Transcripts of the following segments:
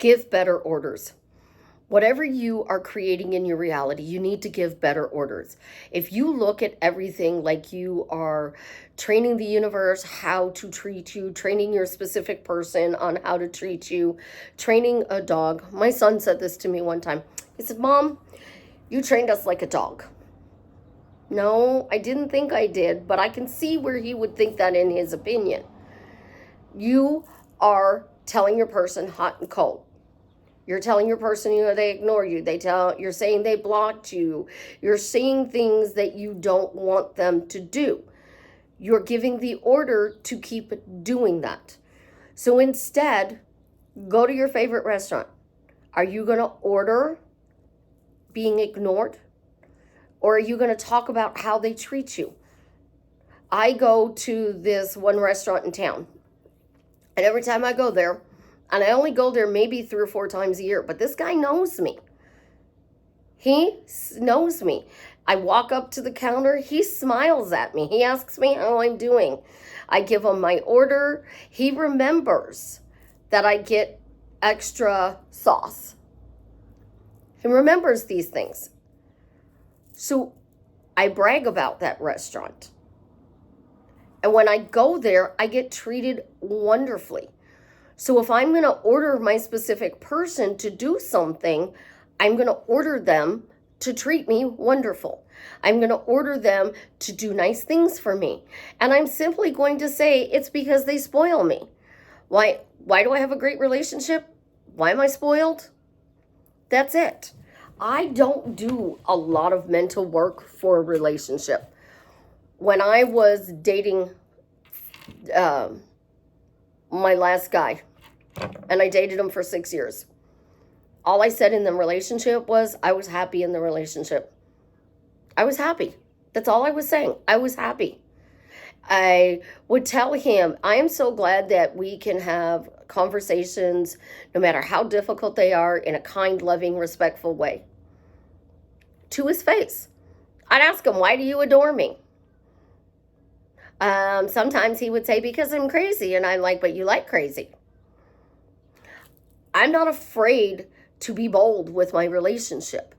Give better orders. Whatever you are creating in your reality, you need to give better orders. If you look at everything like you are training the universe how to treat you, training your specific person on how to treat you, training a dog. My son said this to me one time. He said, Mom, you trained us like a dog. No, I didn't think I did, but I can see where he would think that in his opinion. You are telling your person hot and cold. You're telling your person, they ignore you. You're saying they blocked you. You're saying things that you don't want them to do. You're giving the order to keep doing that. So instead, go to your favorite restaurant. Are you going to order being ignored? Or are you going to talk about how they treat you? I go to this one restaurant in town. And every time I go there, and I only go there maybe 3 or 4 times a year, but this guy knows me. He knows me. I walk up to the counter, he smiles at me. He asks me how I'm doing. I give him my order. He remembers that I get extra sauce. He remembers these things. So I brag about that restaurant. And when I go there, I get treated wonderfully. So if I'm going to order my specific person to do something, I'm going to order them to treat me wonderful. I'm going to order them to do nice things for me. And I'm simply going to say it's because they spoil me. Why do I have a great relationship? Why am I spoiled? That's it. I don't do a lot of mental work for a relationship. When I was dating my last guy, and I dated him for 6 years, all I said in the relationship was I was happy in the relationship. I was happy. That's all I was saying. I was happy. I would tell him, I am so glad that we can have conversations, no matter how difficult they are, in a kind, loving, respectful way. To his face. I'd ask him, why do you adore me? Sometimes he would say, because I'm crazy. And I'm like, but you like crazy. I'm not afraid to be bold with my relationship.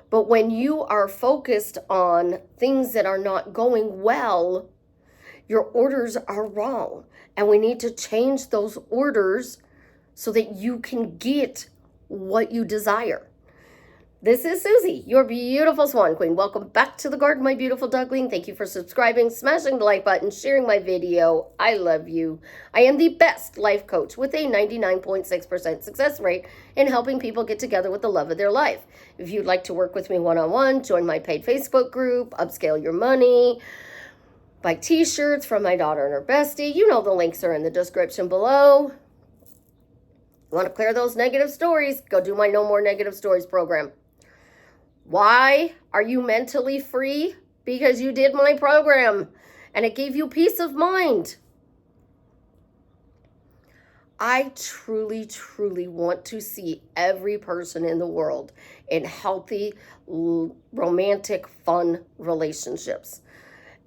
But when you are focused on things that are not going well, your orders are wrong. And we need to change those orders so that you can get what you desire. This is Susie, your beautiful Swan Queen. Welcome back to the garden, my beautiful duckling. Thank you for subscribing, smashing the like button, sharing my video. I love you. I am the best life coach with a 99.6% success rate in helping people get together with the love of their life. If you'd like to work with me one-on-one, join my paid Facebook group, Upscale Your Money, buy t-shirts from my daughter and her bestie. You know the links are in the description below. You want to clear those negative stories? Go do my No More Negative Stories program. Why are you mentally free? Because you did my program and it gave you peace of mind. I truly, truly want to see every person in the world in healthy, romantic, fun relationships.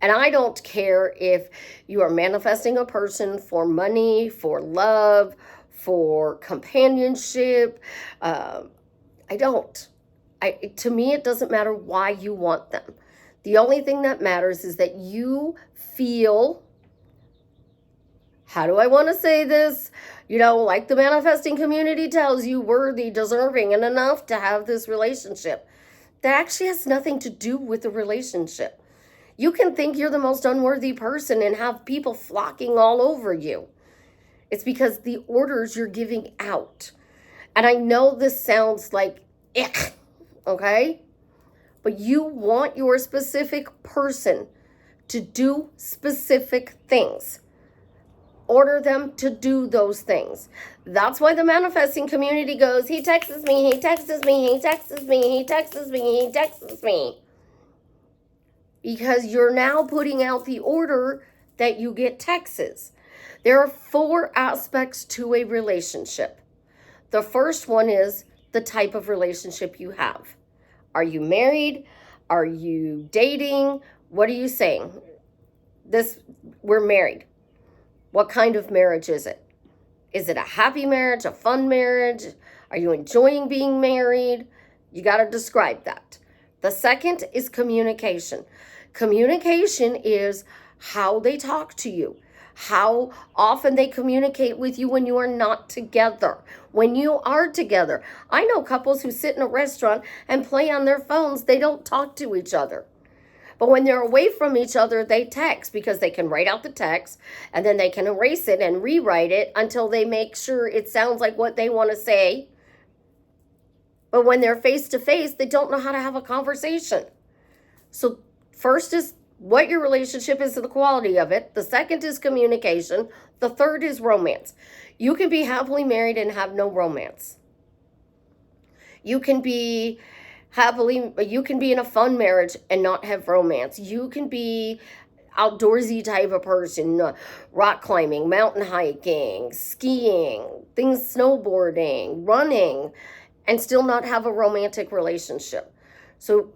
And I don't care if you are manifesting a person for money, for love, for companionship. I don't. To me, it doesn't matter why you want them. The only thing that matters is that you feel, how do I want to say this? Like the manifesting community tells you, worthy, deserving, and enough to have this relationship. That actually has nothing to do with the relationship. You can think you're the most unworthy person and have people flocking all over you. It's because the orders you're giving out. And I know this sounds like, ick. Okay? But you want your specific person to do specific things. Order them to do those things. That's why the manifesting community goes, he texts me, he texts me, he texts me, he texts me, he texts me. Because you're now putting out the order that you get texts. There are 4 aspects to a relationship. The first one is the type of relationship you have. Are you married? Are you dating? What are you saying? We're married. What kind of marriage is it? Is it a happy marriage, a fun marriage? Are you enjoying being married? You got to describe that. The second is communication. Communication is how they talk to you, how often they communicate with you when you are not together. When you are together, I know couples who sit in a restaurant and play on their phones. They don't talk to each other. But when they're away from each other, they text because they can write out the text and then they can erase it and rewrite it until they make sure it sounds like what they want to say. But when they're face to face, they don't know how to have a conversation. So first is what your relationship is and the quality of it. The second is communication. The third is romance. You can be happily married and have no romance. You can be in a fun marriage and not have romance. You can be outdoorsy type of person, rock climbing, mountain hiking, skiing, snowboarding, running, and still not have a romantic relationship. So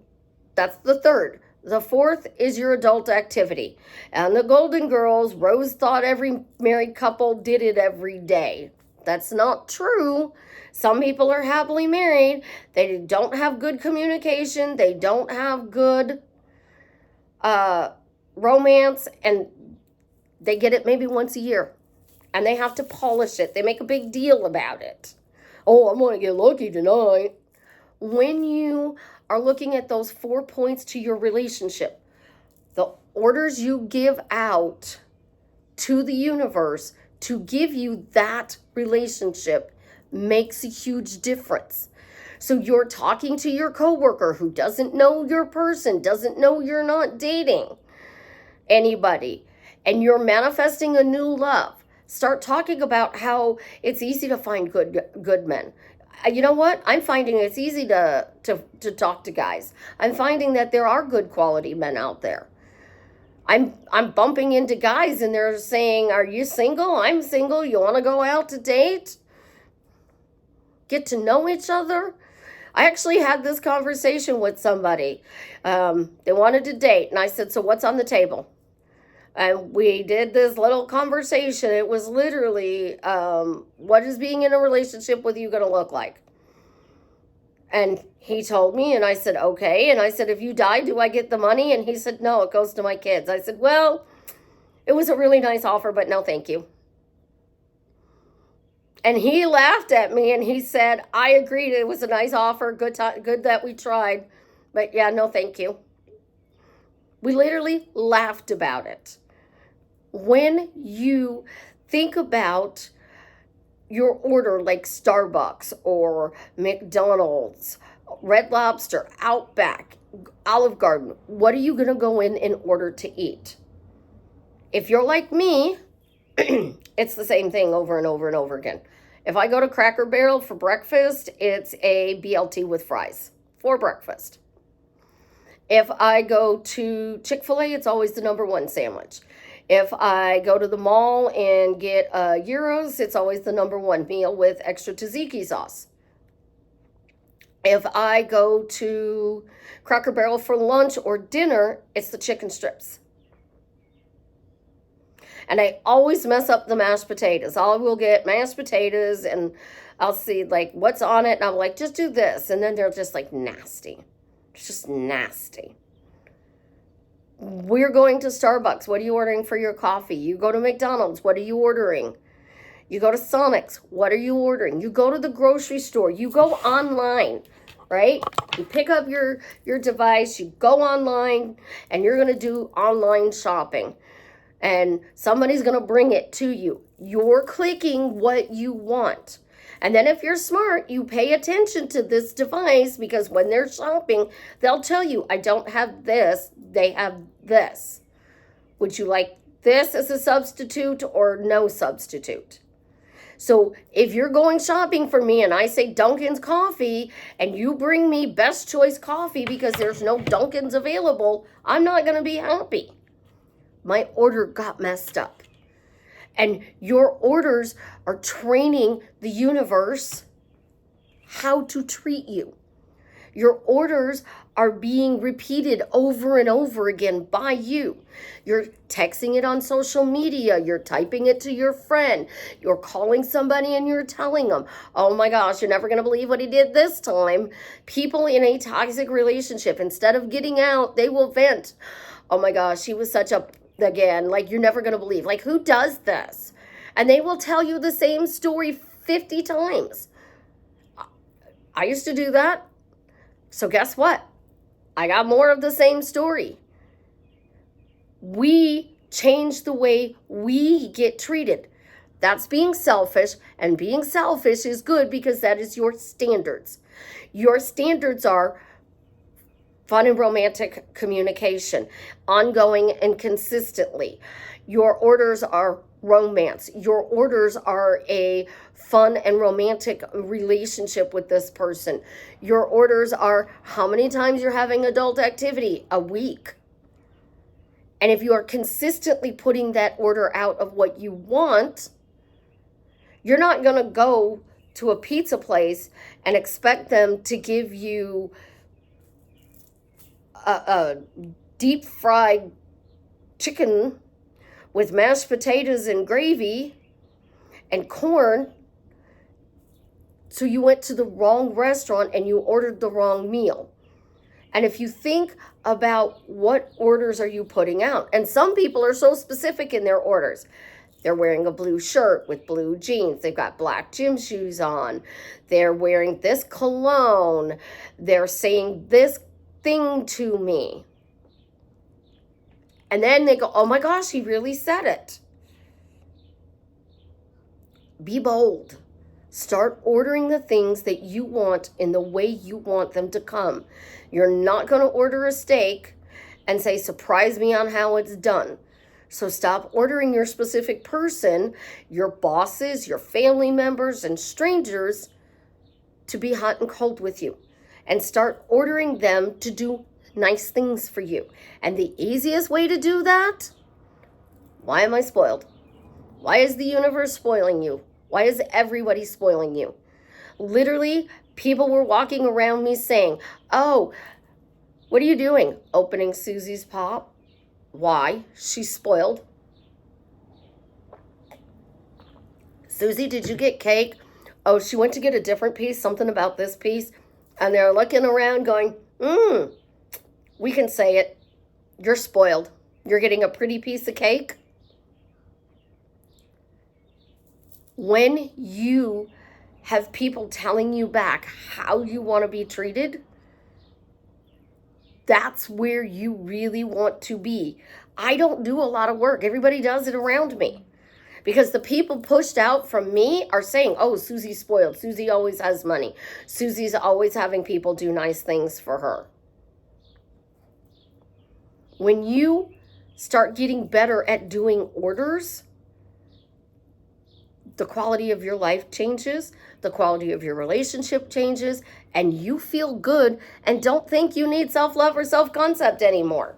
that's the third. The fourth is your adult activity. And the Golden Girls, Rose thought every married couple did it every day. That's not true. Some people are happily married. They don't have good communication. They don't have good romance. And they get it maybe once a year. And they have to polish it. They make a big deal about it. Oh, I'm going to get lucky tonight. When you are looking at those 4 points to your relationship, the orders you give out to the universe to give you that relationship makes a huge difference. So you're talking to your coworker who doesn't know your person, doesn't know you're not dating anybody, and you're manifesting a new love. Start talking about how it's easy to find good men. You know what? I'm finding it's easy to talk to guys. I'm finding that there are good quality men out there. I'm bumping into guys and they're saying, "Are you single? I'm single. You want to go out to date? Get to know each other?" I actually had this conversation with somebody. They wanted to date, and I said, "So what's on the table?" And we did this little conversation. It was literally, what is being in a relationship with you going to look like? And he told me, and I said, okay. And I said, if you die, do I get the money? And he said, no, it goes to my kids. I said, well, it was a really nice offer, but no, thank you. And he laughed at me and he said, I agreed. It was a nice offer. Good that we tried. But yeah, no, thank you. We literally laughed about it. When you think about your order like Starbucks or McDonald's, Red Lobster, Outback, Olive Garden, what are you going to go in order to eat? If you're like me, it's the same thing over and over and over again. If I go to Cracker Barrel for breakfast, it's a BLT with fries for breakfast. If I go to Chick-fil-A, it's always the #1 sandwich. If I go to the mall and get gyros, it's always the #1 meal with extra tzatziki sauce. If I go to Cracker Barrel for lunch or dinner, it's the chicken strips. And I always mess up the mashed potatoes. I will get mashed potatoes and I'll see like what's on it. And I'm like, just do this. And then they're just like nasty. It's just nasty. We're going to Starbucks. What are you ordering for your coffee? You go to McDonald's. What are you ordering? You go to Sonic's. What are you ordering? You go to the grocery store. You go online, right? You pick up your device. You go online and you're going to do online shopping. And somebody's going to bring it to you. You're clicking what you want. And then if you're smart, you pay attention to this device because when they're shopping, they'll tell you, I don't have this, they have this. Would you like this as a substitute or no substitute? So if you're going shopping for me and I say Dunkin's coffee and you bring me Best Choice coffee because there's no Dunkin's available, I'm not going to be happy. My order got messed up. And your orders are training the universe how to treat you. Your orders are being repeated over and over again by you. You're texting it on social media. You're typing it to your friend. You're calling somebody and you're telling them, oh my gosh, you're never going to believe what he did this time. People in a toxic relationship, instead of getting out, they will vent. Oh my gosh, he was such a, again, like you're never going to believe. Like, who does this? And they will tell you the same story 50 times. I used to do that. So guess what? I got more of the same story. We change the way we get treated. That's being selfish, and being selfish is good because that is your standards. Your standards are fun and romantic communication, ongoing and consistently. Your orders are romance. Your orders are a fun and romantic relationship with this person. Your orders are how many times you're having adult activity a week. And if you are consistently putting that order out of what you want, you're not going to go to a pizza place and expect them to give you a deep fried chicken with mashed potatoes and gravy and corn. So you went to the wrong restaurant and you ordered the wrong meal. And if you think about what orders are you putting out, and some people are so specific in their orders. They're wearing a blue shirt with blue jeans. They've got black gym shoes on. They're wearing this cologne. They're saying this thing to me. And then they go, oh my gosh, he really said it. Be bold. Start ordering the things that you want in the way you want them to come. You're not going to order a steak and say, surprise me on how it's done. So stop ordering your specific person, your bosses, your family members, and strangers to be hot and cold with you. And start ordering them to do nice things for you. And the easiest way to do that, why am I spoiled? Why is the universe spoiling you? Why is everybody spoiling you? Literally, people were walking around me saying, oh, what are you doing? Opening Suzie's pop. Why? She's spoiled. Suzie, did you get cake? Oh, she went to get a different piece, something about this piece. And they're looking around going, we can say it. You're spoiled. You're getting a pretty piece of cake. When you have people telling you back how you want to be treated, that's where you really want to be. I don't do a lot of work. Everybody does it around me. Because the people pushed out from me are saying, oh, Suzie's spoiled. Suzie always has money. Suzie's always having people do nice things for her. When you start getting better at doing orders, the quality of your life changes, the quality of your relationship changes, and you feel good and don't think you need self-love or self-concept anymore.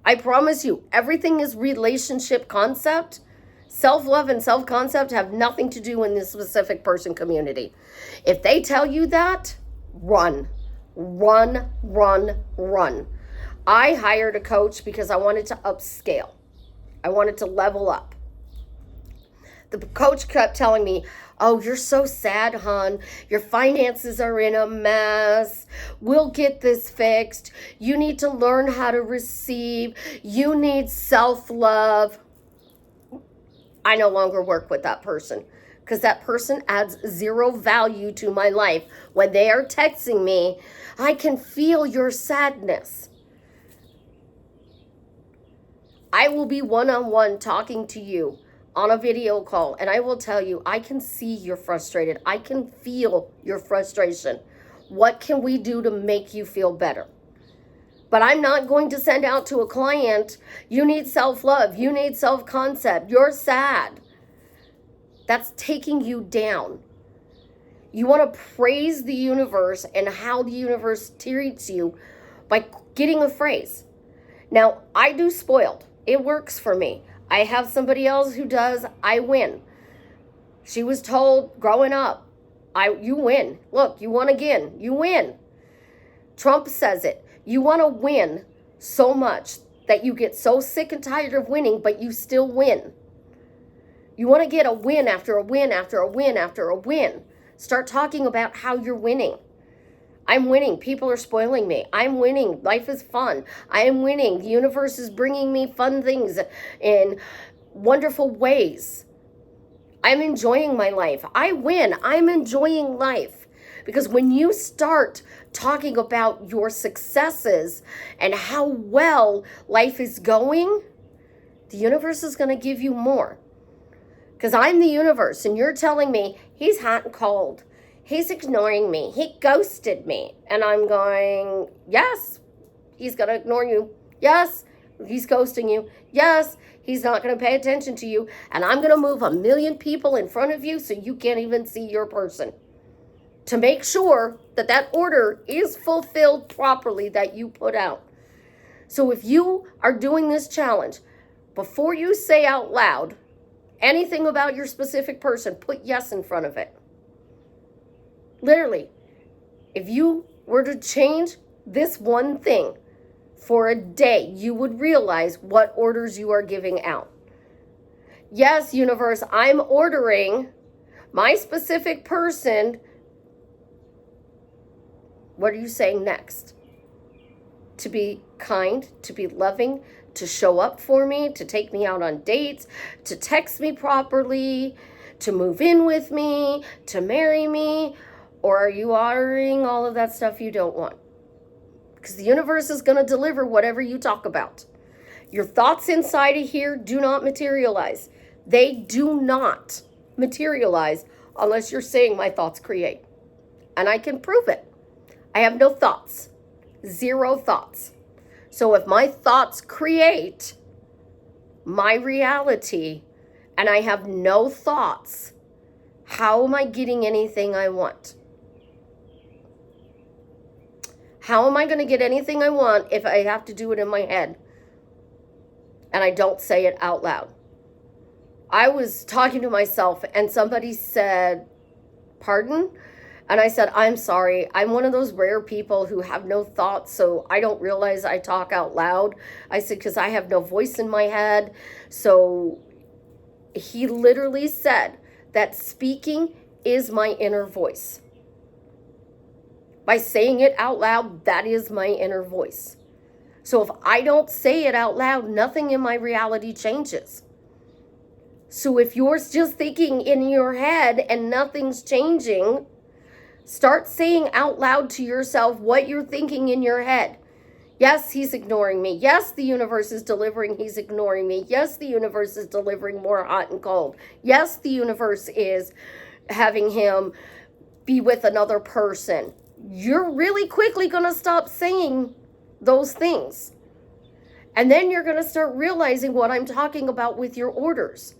I promise you, everything is relationship concept. Self-love and self-concept have nothing to do in this specific person community. If they tell you that, run, run, run, run. I hired a coach because I wanted to upscale. I wanted to level up. The coach kept telling me, oh, you're so sad, hon. Your finances are in a mess. We'll get this fixed. You need to learn how to receive. You need self-love. I no longer work with that person because that person adds zero value to my life. When they are texting me, I can feel your sadness. I will be one-on-one talking to you on a video call, and I will tell you, I can see you're frustrated. I can feel your frustration. What can we do to make you feel better? But I'm not going to send out to a client, you need self-love, you need self-concept, you're sad. That's taking you down. You want to praise the universe and how the universe treats you by getting a phrase. Now, I do spoiled. It works for me. I have somebody else who does, I win. She was told growing up, you win. Look, you won again. You win. Trump says it. You want to win so much that you get so sick and tired of winning, but you still win. You want to get a win after a win after a win after a win. Start talking about how you're winning. I'm winning. People are spoiling me. I'm winning. Life is fun. I am winning. The universe is bringing me fun things in wonderful ways. I'm enjoying my life. I win. I'm enjoying life. Because when you start talking about your successes and how well life is going, the universe is going to give you more. Because I'm the universe and you're telling me he's hot and cold. He's ignoring me. He ghosted me. And I'm going, yes, he's going to ignore you. Yes, he's ghosting you. Yes, he's not going to pay attention to you. And I'm going to move 1 million people in front of you so you can't even see your person. To make sure that that order is fulfilled properly that you put out. So if you are doing this challenge, before you say out loud anything about your specific person, put yes in front of it. Literally, if you were to change this one thing for a day, you would realize what orders you are giving out. Yes, universe, I'm ordering my specific person. What are you saying next? To be kind, to be loving, to show up for me, to take me out on dates, to text me properly, to move in with me, to marry me. Or are you ordering all of that stuff you don't want? Because the universe is going to deliver whatever you talk about. Your thoughts inside of here do not materialize. They do not materialize unless you're saying my thoughts create. And I can prove it. I have no thoughts. 0 thoughts. So if my thoughts create my reality and I have no thoughts, how am I getting anything I want? How am I going to get anything I want if I have to do it in my head and I don't say it out loud? I was talking to myself and somebody said, pardon? And I said, I'm sorry. I'm one of those rare people who have no thoughts, so I don't realize I talk out loud. I said, because I have no voice in my head. So he literally said that speaking is my inner voice. By saying it out loud, that is my inner voice. So if I don't say it out loud, nothing in my reality changes. So if you're just thinking in your head and nothing's changing, start saying out loud to yourself what you're thinking in your head. Yes, he's ignoring me. Yes, the universe is delivering. He's ignoring me. Yes, the universe is delivering more hot and cold. Yes, the universe is having him be with another person. You're really quickly going to stop saying those things. And then you're going to start realizing what I'm talking about with your orders.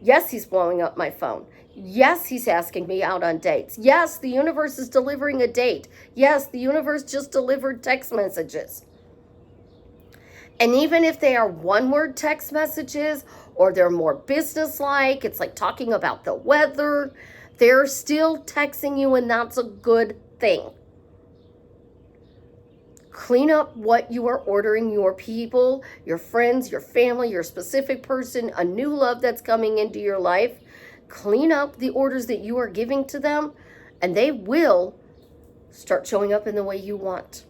Yes, he's blowing up my phone. Yes, he's asking me out on dates. Yes, the universe is delivering a date. Yes, the universe just delivered text messages. And even if they are one-word text messages or they're more business-like, it's like talking about the weather, they're still texting you, and that's a good thing. Clean up what you are ordering your people, your friends, your family, your specific person, a new love that's coming into your life. Clean up the orders that you are giving to them, and they will start showing up in the way you want.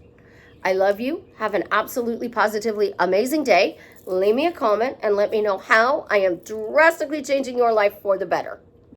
I love you. Have an absolutely positively amazing day. Leave me a comment and let me know how I am drastically changing your life for the better.